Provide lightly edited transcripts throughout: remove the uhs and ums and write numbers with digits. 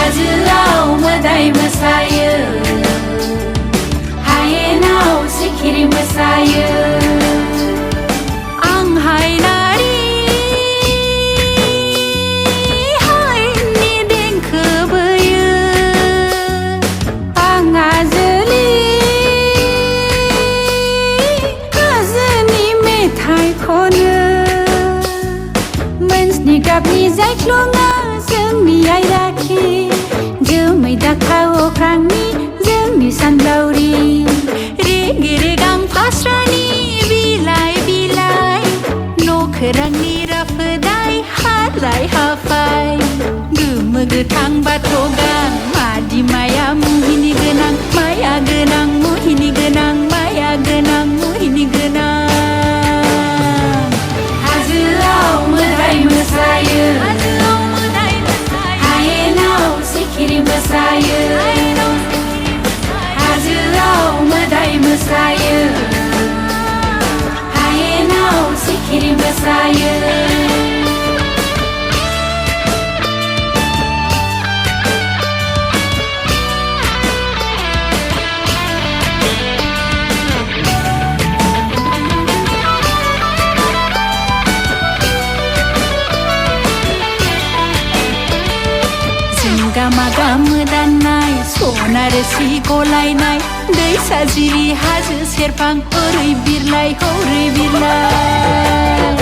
Hajwao Mwdai Mwsayw, Hajwao Mwdai Ang hainari haini denkho boyo, ang ajoli ajoni methai khono, mansni gapni jaiklonga जोंनि आयराखि जोमै दाखाव अख्रांनि जोंनि सानलावरि रेगे रेगां फास्रानि बिलाइ बिलाइ न'खोरांनि राफोदाय हालाय हाफाय गोमो गोथां बाथ'गां मादिमाया मुहिनि गोनां माया गोनां मुहिनि गोनां माया गोनां मुहिनि गोनां Hajwao Mwdai Mwsayw Hajwao Mwdai Mwsayw Hajwao Mwsayw गाम दाननाय सना रोसि गलायनाय दै साजिरि हाजो सेरफां ओरै बिरलाय हरै बिरलाय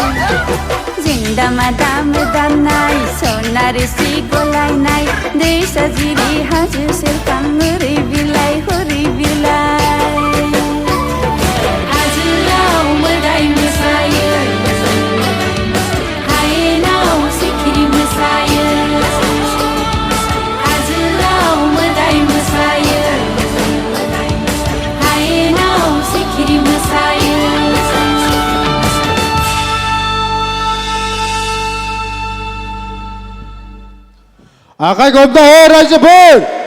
जिंदामा दाम दाननाय सना रोसि गलायनाय दै साजिरि हाजो सेरफां ओरै बिरलाय हरै बिरलाय Hajwao Mwdai Mwsayw Hajwao Mwsayw आखाइ हमना हो रायजोफोर